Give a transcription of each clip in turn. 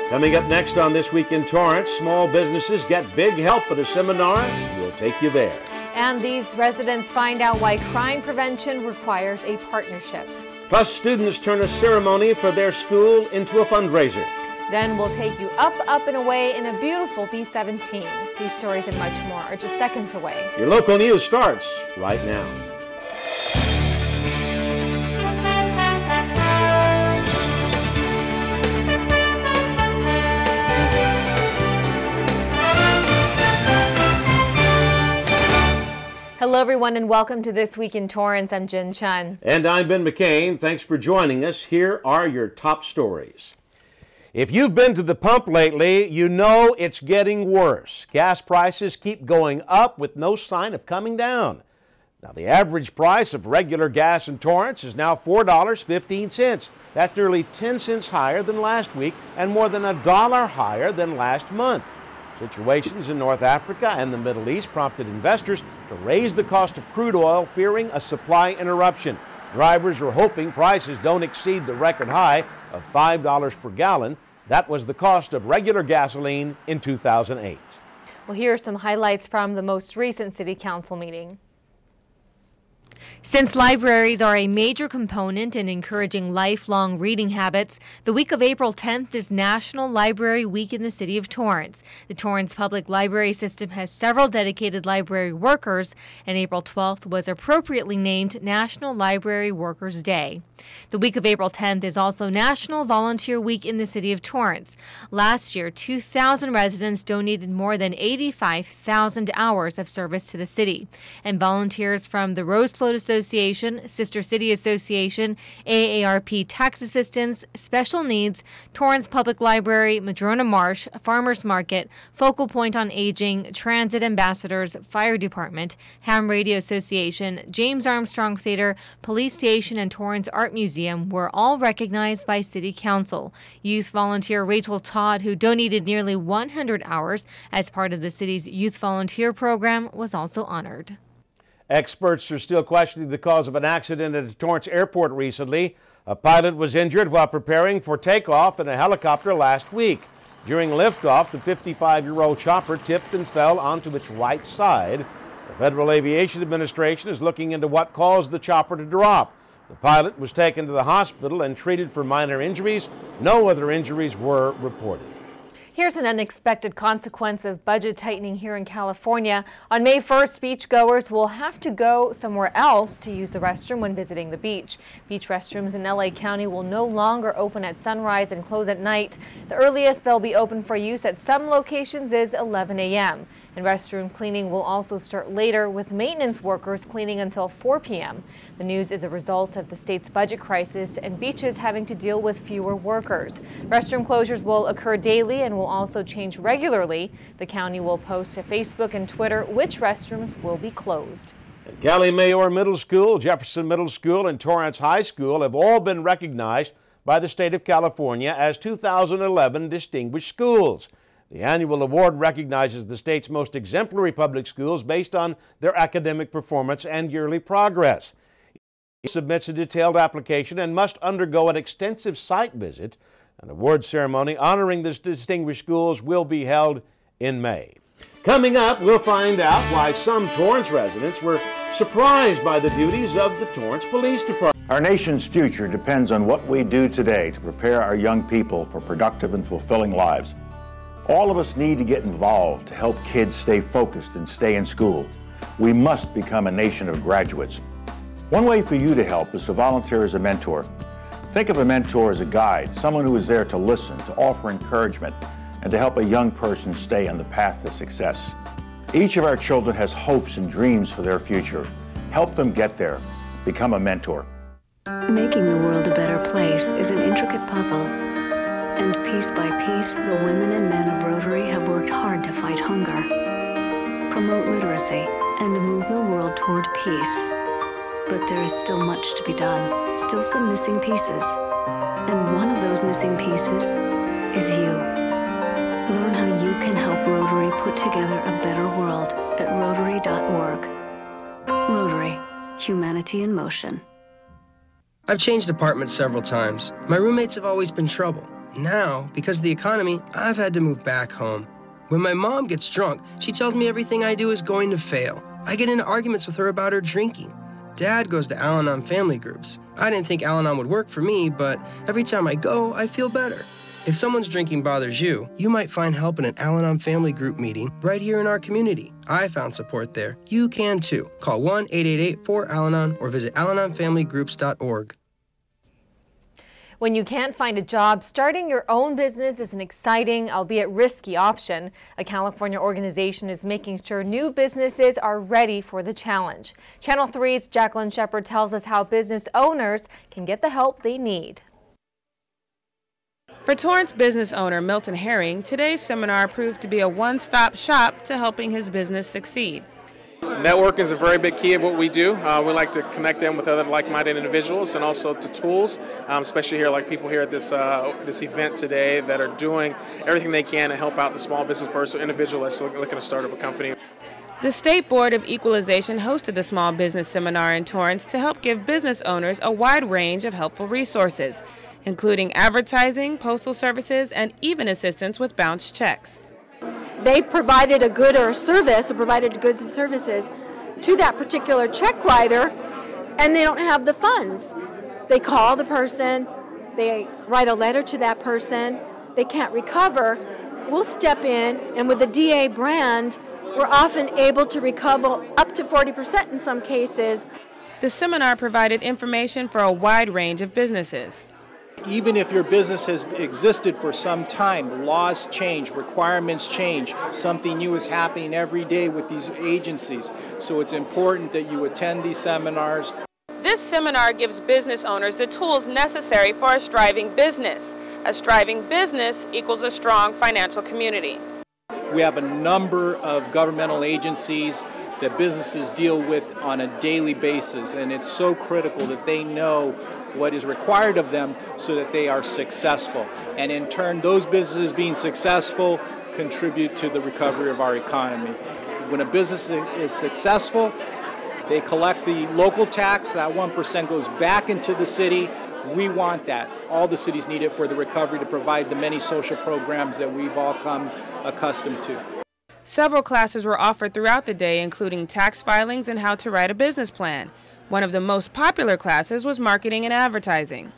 Coming up next on This Week in Torrance, small businesses get big help at a seminar. We'll take you there. And these residents find out why crime prevention requires a partnership. Plus, students turn a ceremony for their school into a fundraiser. Then we'll take you up, and away in a beautiful B-17. These stories and much more are just seconds away. Your local news starts right now. Hello, everyone, and welcome to This Week in Torrance. I'm Jin Chun. And I'm Ben McCain. Thanks for joining us. Here are your top stories. If you've been to the pump lately, you know it's getting worse. Gas prices keep going up with no sign of coming down. Now, the average price of regular gas in Torrance is now $4.15. That's nearly 10 cents higher than last week and more than $1 higher than last month. Situations in North Africa and the Middle East prompted investors to raise the cost of crude oil, fearing a supply interruption. Drivers are hoping prices don't exceed the record high of $5 per gallon. That was the cost of regular gasoline in 2008. Well, here are some highlights from the most recent City Council meeting. Since libraries are a major component in encouraging lifelong reading habits, the week of April 10th is National Library Week in the City of Torrance. The Torrance Public Library System has several dedicated library workers, and April 12th was appropriately named National Library Workers' Day. The week of April 10th is also National Volunteer Week in the City of Torrance. Last year, 2,000 residents donated more than 85,000 hours of service to the city, and volunteers from the Rosefloat Association, Sister City Association, AARP Tax Assistance, Special Needs, Torrance Public Library, Madrona Marsh, Farmers Market, Focal Point on Aging, Transit Ambassadors, Fire Department, Ham Radio Association, James Armstrong Theater, Police Station, and Torrance Art Museum were all recognized by City Council. Youth volunteer Rachel Todd, who donated nearly 100 hours as part of the city's youth volunteer program, was also honored. Experts are still questioning the cause of an accident at the Torrance Airport recently. A pilot was injured while preparing for takeoff in a helicopter last week. During liftoff, the 55-year-old chopper tipped and fell onto its right side. The Federal Aviation Administration is looking into what caused the chopper to drop. The pilot was taken to the hospital and treated for minor injuries. No other injuries were reported. Here's an unexpected consequence of budget tightening here in California. On May 1st, beachgoers will have to go somewhere else to use the restroom when visiting the beach. Beach restrooms in LA County will no longer open at sunrise and close at night. The earliest they'll be open for use at some locations is 11 a.m. And restroom cleaning will also start later, with maintenance workers cleaning until 4 p.m. The news is a result of the state's budget crisis and beaches having to deal with fewer workers. Restroom closures will occur daily and will also change regularly. The county will post to Facebook and Twitter which restrooms will be closed. Cali Mayor Middle School, Jefferson Middle School, and Torrance High School have all been recognized by the state of California as 2011 Distinguished Schools. The annual award recognizes the state's most exemplary public schools based on their academic performance and yearly progress. It submits a detailed application and must undergo an extensive site visit. An award ceremony honoring the distinguished schools will be held in May. Coming up, we'll find out why some Torrance residents were surprised by the duties of the Torrance Police Department. Our nation's future depends on what we do today to prepare our young people for productive and fulfilling lives. All of us need to get involved to help kids stay focused and stay in school. We must become a nation of graduates. One way for you to help is to volunteer as a mentor. Think of a mentor as a guide, someone who is there to listen, to offer encouragement, and to help a young person stay on the path to success. Each of our children has hopes and dreams for their future. Help them get there. Become a mentor. Making the world a better place is an intricate puzzle. And piece by piece, the women and men of Rotary have worked hard to fight hunger, promote literacy, and move the world toward peace. But there is still much to be done, still some missing pieces. And one of those missing pieces is you. Learn how you can help Rotary put together a better world at Rotary.org. Rotary, humanity in motion. I've changed apartments several times. My roommates have always been trouble. Now, because of the economy, I've had to move back home. When my mom gets drunk, she tells me everything I do is going to fail. I get into arguments with her about her drinking. Dad goes to Al-Anon family groups. I didn't think Al-Anon would work for me, but every time I go, I feel better. If someone's drinking bothers you, you might find help in an Al-Anon family group meeting right here in our community. I found support there. You can too. Call 1-888-4-AL-ANON or visit alanonfamilygroups.org. When you can't find a job, starting your own business is an exciting, albeit risky option. A California organization is making sure new businesses are ready for the challenge. Channel 3's Jacqueline Shepard tells us how business owners can get the help they need. For Torrance business owner Milton Herring, today's seminar proved to be a one-stop shop to helping his business succeed. Networking is a very big key of what we do. We like to connect them with other like-minded individuals and also to tools, especially here, like people here at this event today that are doing everything they can to help out the small business person or individual that's looking to start up a company. The State Board of Equalization hosted the small business seminar in Torrance to help give business owners a wide range of helpful resources, including advertising, postal services, and even assistance with bounced checks. They provided a good or a service, or provided goods and services to that particular check writer, and they don't have the funds. They call the person, they write a letter to that person, they can't recover. We'll step in, and with the DA brand, we're often able to recover up to 40% in some cases. The seminar provided information for a wide range of businesses. Even if your business has existed for some time, laws change, requirements change, something new is happening every day with these agencies. So it's important that you attend these seminars. This seminar gives business owners the tools necessary for a striving business. A striving business equals a strong financial community. We have a number of governmental agencies that businesses deal with on a daily basis, and it's so critical that they know what is required of them so that they are successful. And in turn, those businesses being successful contribute to the recovery of our economy. When a business is successful, they collect the local tax, that 1% goes back into the city. We want that. All the cities need it for the recovery to provide the many social programs that we've all come accustomed to. Several classes were offered throughout the day, including tax filings and how to write a business plan. One of the most popular classes was marketing and advertising.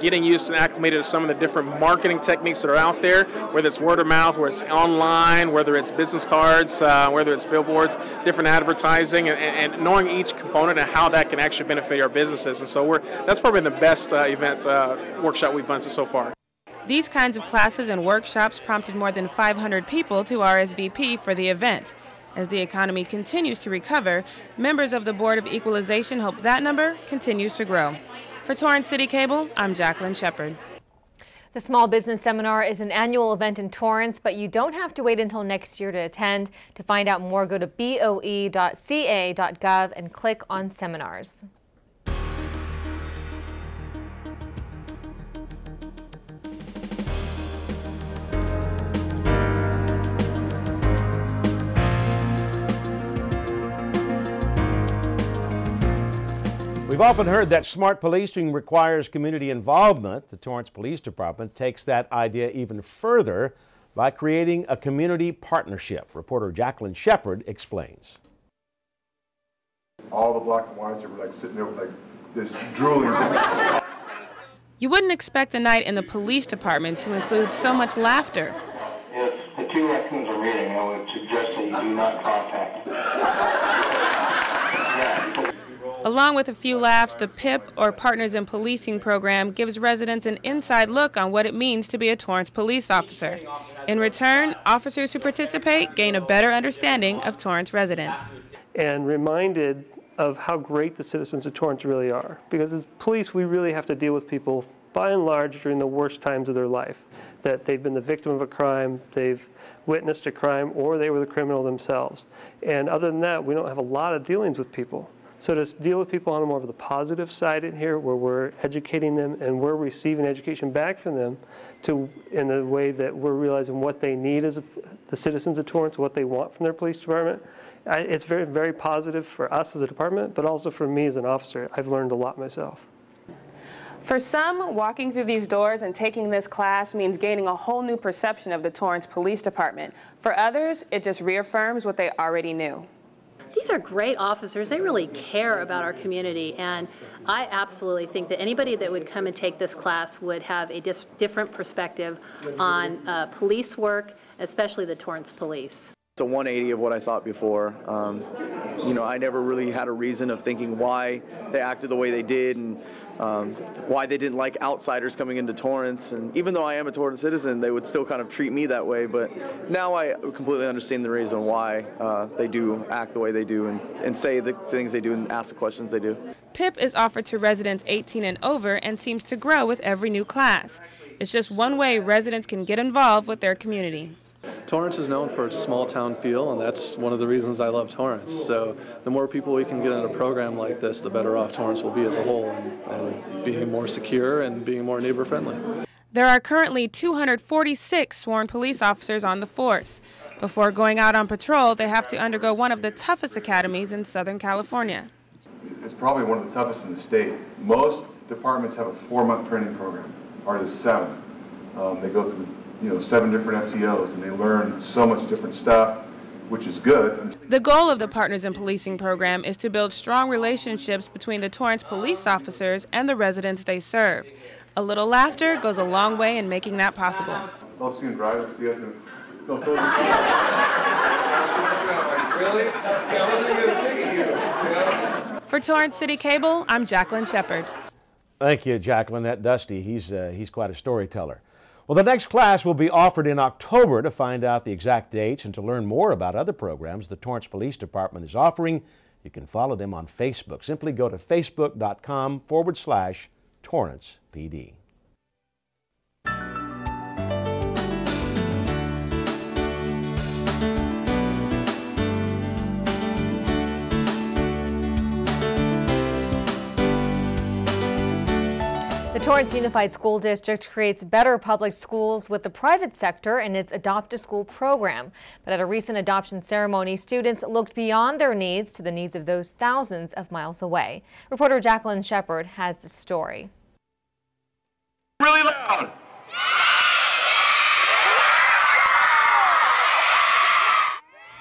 Getting used and acclimated to some of the different marketing techniques that are out there, whether it's word of mouth, whether it's online, whether it's business cards, whether it's billboards, different advertising, and knowing each component and how that can actually benefit our businesses. And so that's probably the best event workshop we've done so far. These kinds of classes and workshops prompted more than 500 people to RSVP for the event. As the economy continues to recover, members of the Board of Equalization hope that number continues to grow. For Torrance CitiCABLE, I'm Jacqueline Shepard. The Small Business Seminar is an annual event in Torrance, but you don't have to wait until next year to attend. To find out more, go to boe.ca.gov and click on seminars. We've often heard that smart policing requires community involvement. The Torrance Police Department takes that idea even further by creating a community partnership. Reporter Jacqueline Shepard explains. All the black and whites are like sitting there like just drooling. You wouldn't expect a night in the police department to include so much laughter. If the two raccoons are meeting, I would suggest that you do not contact them. Along with a few laughs, the PIP, or Partners in Policing program, gives residents an inside look on what it means to be a Torrance police officer. In return, officers who participate gain a better understanding of Torrance residents. And reminded of how great the citizens of Torrance really are. Because as police, we really have to deal with people, by and large, during the worst times of their life. That they've been the victim of a crime, they've witnessed a crime, or they were the criminal themselves. And other than that, we don't have a lot of dealings with people. So to deal with people on a more of the positive side in here, where we're educating them and we're receiving education back from them in the way that we're realizing what they need as the citizens of Torrance, what they want from their police department, it's very, very positive for us as a department, but also for me as an officer. I've learned a lot myself. For some, walking through these doors and taking this class means gaining a whole new perception of the Torrance Police Department. For others, it just reaffirms what they already knew. These are great officers. They really care about our community, and I absolutely think that anybody that would come and take this class would have a different perspective on police work, especially the Torrance Police. It's a 180 of what I thought before. You know, I never really had a reason of thinking why they acted the way they did and why they didn't like outsiders coming into Torrance. And even though I am a Torrance citizen, they would still kind of treat me that way. But now I completely understand the reason why they do act the way they do and say the things they do and ask the questions they do. PIP is offered to residents 18 and over and seems to grow with every new class. It's just one way residents can get involved with their community. Torrance is known for its small town feel, and that's one of the reasons I love Torrance. So the more people we can get in a program like this, the better off Torrance will be as a whole, and being more secure and being more neighbor friendly. There are currently 246 sworn police officers on the force. Before going out on patrol, they have to undergo one of the toughest academies in Southern California. It's probably one of the toughest in the state. Most departments have a 4-month training program. Ours is 7. They go through 7 different FTOs, and they learn so much different stuff, which is good. The goal of the Partners in Policing program is to build strong relationships between the Torrance police officers and the residents they serve. A little laughter goes a long way in making that possible. I'll see him drive and see us. Really? Yeah, I wasn't going to ticket you. For Torrance City Cable, I'm Jacqueline Shepard. Thank you, Jacqueline. That Dusty, he's quite a storyteller. Well, the next class will be offered in October. To find out the exact dates and to learn more about other programs the Torrance Police Department is offering, you can follow them on Facebook. Simply go to facebook.com/Torrance PD. The Torrance Unified School District creates better public schools with the private sector in its Adopt a School program. But at a recent adoption ceremony, students looked beyond their needs to the needs of those thousands of miles away. Reporter Jacqueline Shepard has the story. Really loud.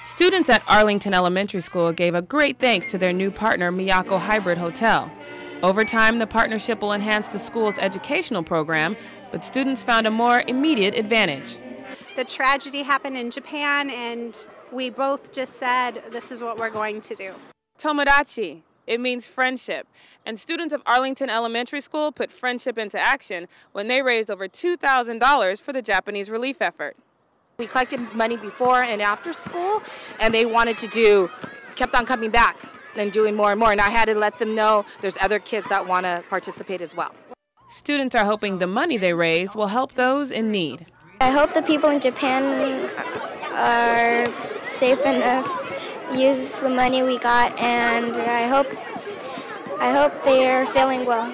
Students at Arlington Elementary School gave a great thanks to their new partner, Miyako Hybrid Hotel. Over time, the partnership will enhance the school's educational program, but students found a more immediate advantage. The tragedy happened in Japan, and we both just said, this is what we're going to do. Tomodachi, it means friendship, and students of Arlington Elementary School put friendship into action when they raised over $2,000 for the Japanese relief effort. We collected money before and after school, and they wanted to kept on coming back and doing more and more, and I had to let them know there's other kids that want to participate as well. Students are hoping the money they raised will help those in need. I hope the people in Japan are safe enough to use the money we got, and I hope they are feeling well.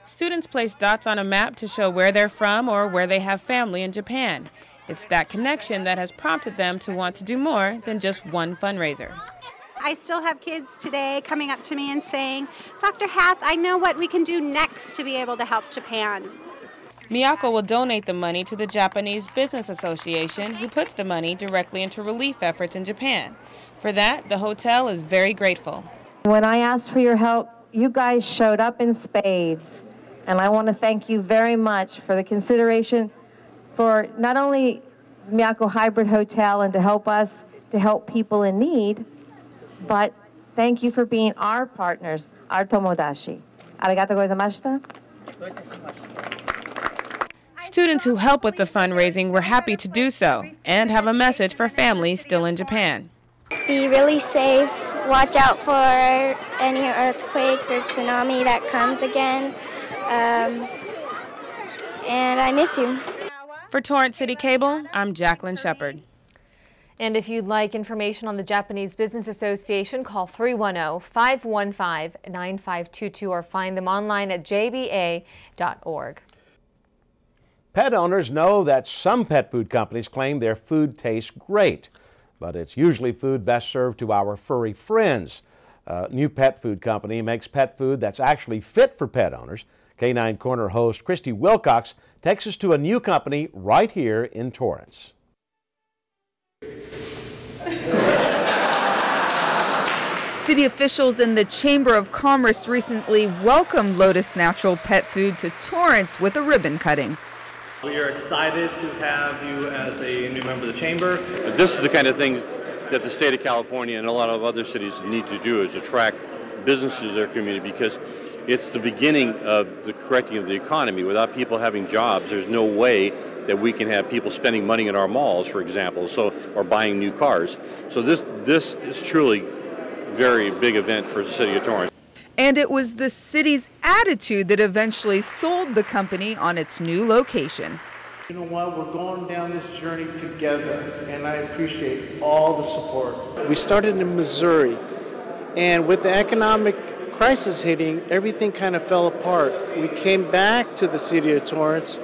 Students place dots on a map to show where they're from or where they have family in Japan. It's that connection that has prompted them to want to do more than just one fundraiser. I still have kids today coming up to me and saying, Dr. Hath, I know what we can do next to be able to help Japan. Miyako will donate the money to the Japanese Business Association, who puts the money directly into relief efforts in Japan. For that, the hotel is very grateful. When I asked for your help, you guys showed up in spades. And I want to thank you very much for the consideration for not only Miyako Hybrid Hotel and to help us to help people in need, but thank you for being our partners, our tomodachi. Arigato gozaimashita. Students who help with the fundraising were happy to do so and have a message for families still in Japan. Be really safe. Watch out for any earthquakes or tsunami that comes again. And I miss you. For Torrance City Cable, I'm Jacqueline Shepard. And if you'd like information on the Japanese Business Association, call 310-515-9522 or find them online at jba.org. Pet owners know that some pet food companies claim their food tastes great, but it's usually food best served to our furry friends. A new pet food company makes pet food that's actually fit for pet owners, K9 Corner host Christy Wilcox takes us to a new company right here in Torrance. City officials in the Chamber of Commerce recently welcomed Lotus Natural Pet Food to Torrance with a ribbon cutting. We are excited to have you as a new member of the Chamber. This is the kind of things that the state of California and a lot of other cities need to do, is attract businesses to their community, because it's the beginning of the correcting of the economy. Without people having jobs, there's no way that we can have people spending money in our malls, for example, or buying new cars. So this is truly a very big event for the city of Torrance. And it was the city's attitude that eventually sold the company on its new location. You know what, we're going down this journey together, and I appreciate all the support. We started in Missouri, and with the economic crisis hitting, everything kind of fell apart. We came back to the city of Torrance,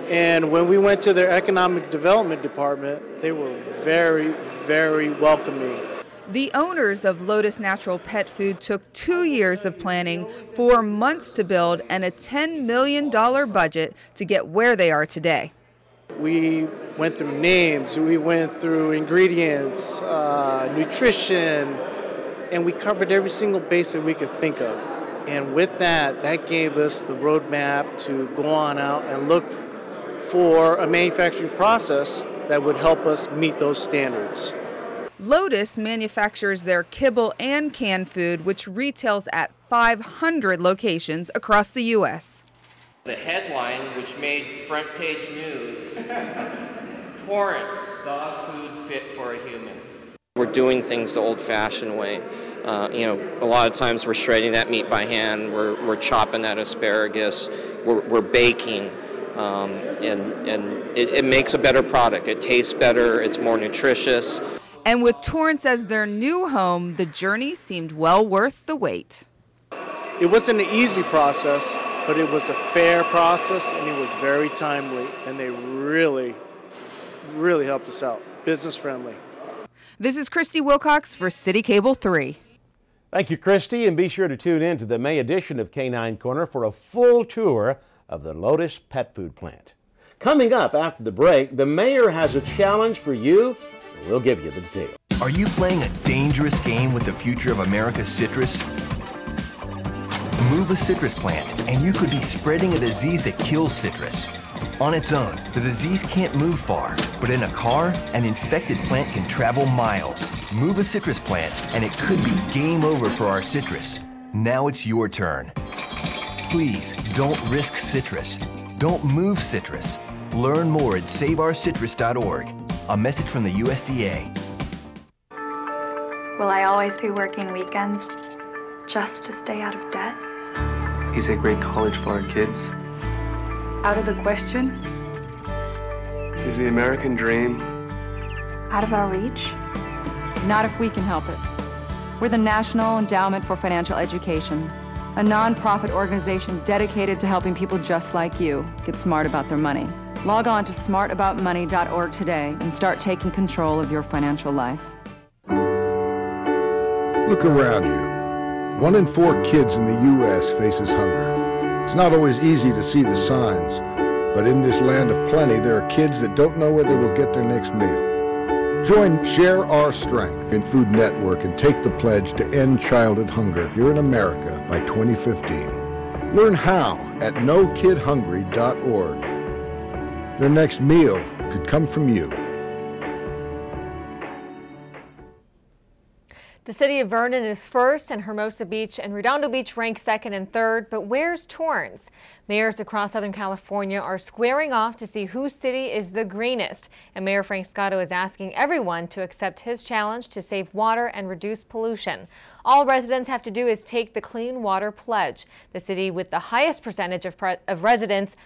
and when we went to their economic development department, they were very, very welcoming. The owners of Lotus Natural Pet Food took 2 years of planning, 4 months to build, and a $10 million budget to get where they are today. We went through names, we went through ingredients, nutrition, and we covered every single base that we could think of. And with that gave us the roadmap to go on out and look for a manufacturing process that would help us meet those standards. Lotus manufactures their kibble and canned food, which retails at 500 locations across the U.S. The headline, which made front page news, Torrance, dog food fit for a human. We're doing things the old-fashioned way. A lot of times we're shredding that meat by hand, we're chopping that asparagus, we're baking, and it makes a better product. It tastes better, it's more nutritious. And with Torrance as their new home, the journey seemed well worth the wait. It wasn't an easy process, but it was a fair process, and it was very timely, and they really, really helped us out. Business friendly. This is Christy Wilcox for CitiCABLE 3. Thank you, Christy, and be sure to tune in to the May edition of K9 Corner for a full tour of the Lotus Pet Food Plant. Coming up after the break, the mayor has a challenge for you. We'll give you the details. Are you playing a dangerous game with the future of America's citrus? Move a citrus plant, and you could be spreading a disease that kills citrus. On its own, the disease can't move far, but in a car, an infected plant can travel miles. Move a citrus plant, and it could be game over for our citrus. Now it's your turn. Please, don't risk citrus. Don't move citrus. Learn more at saveourcitrus.org. A message from the USDA. Will I always be working weekends just to stay out of debt? Is a great college for our kids? Out of the question? Is the American dream Out of our reach? Not if we can help it. We're the National Endowment for Financial Education, a non-profit organization dedicated to helping people just like you get smart about their money. Log on to smartaboutmoney.org today and start taking control of your financial life. Look around you. 1 in 4 kids in the U.S. faces hunger. It's not always easy to see the signs, but in this land of plenty, there are kids that don't know where they will get their next meal. Join Share Our Strength in Food Network and take the pledge to end childhood hunger here in America by 2015. Learn how at NoKidHungry.org. Their next meal could come from you. The city of Vernon is first, and Hermosa Beach and Redondo Beach rank second and third. But where's Torrance? Mayors across Southern California are squaring off to see whose city is the greenest. And Mayor Frank Scotto is asking everyone to accept his challenge to save water and reduce pollution. All residents have to do is take the Clean Water Pledge. The city with the highest percentage of residents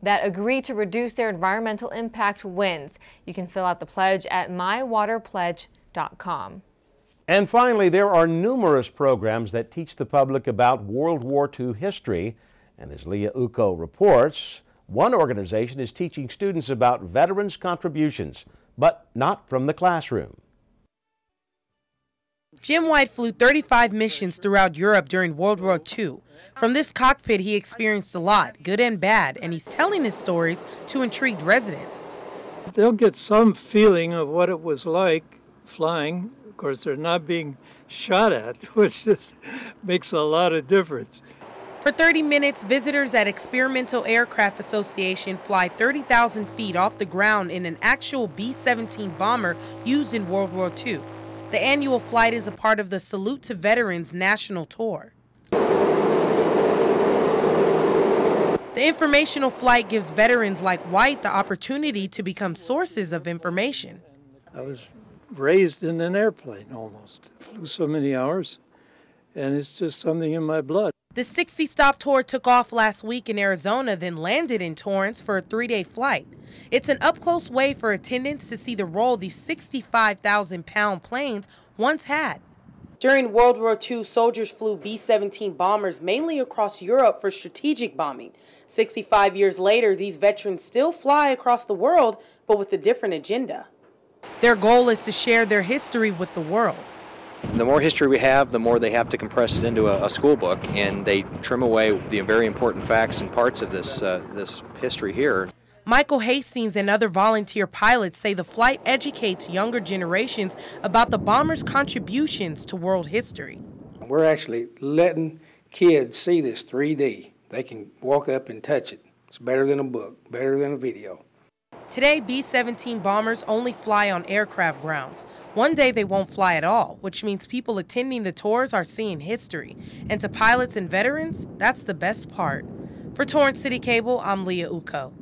that agree to reduce their environmental impact wins. You can fill out the pledge at mywaterpledge.com. And finally, there are numerous programs that teach the public about World War II history. And as Leah Uko reports, one organization is teaching students about veterans' contributions, but not from the classroom. Jim White flew 35 missions throughout Europe during World War II. From this cockpit, he experienced a lot, good and bad, and he's telling his stories to intrigued residents. They'll get some feeling of what it was like flying. Of course, they're not being shot at, which just makes a lot of difference. For 30 minutes, visitors at Experimental Aircraft Association fly 30,000 feet off the ground in an actual B-17 bomber used in World War II. The annual flight is a part of the Salute to Veterans National Tour. The informational flight gives veterans like White the opportunity to become sources of information. I was raised in an airplane almost. Flew so many hours, and it's just something in my blood. The 60-stop tour took off last week in Arizona, then landed in Torrance for a 3-day flight. It's an up-close way for attendants to see the role these 65,000-pound planes once had. During World War II, soldiers flew B-17 bombers mainly across Europe for strategic bombing. 65 years later, these veterans still fly across the world, but with a different agenda. Their goal is to share their history with the world. The more history we have, the more they have to compress it into a school book, and they trim away the very important facts and parts of this history here. Michael Hastings and other volunteer pilots say the flight educates younger generations about the bombers' contributions to world history. We're actually letting kids see this 3D. They can walk up and touch it. It's better than a book, better than a video. Today, B-17 bombers only fly on aircraft grounds. One day they won't fly at all, which means people attending the tours are seeing history. And to pilots and veterans, that's the best part. For Torrance City Cable, I'm Leah Uko.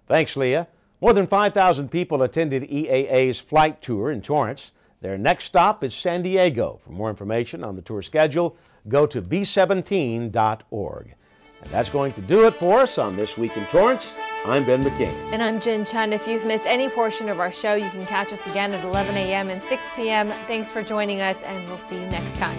Thanks, Leah. More than 5,000 people attended EAA's flight tour in Torrance. Their next stop is San Diego. For more information on the tour schedule, go to b17.org. And that's going to do it for us on This Week in Torrance. I'm Ben McCain. And I'm Jin Chun. If you've missed any portion of our show, you can catch us again at 11 a.m. and 6 p.m. Thanks for joining us, and we'll see you next time.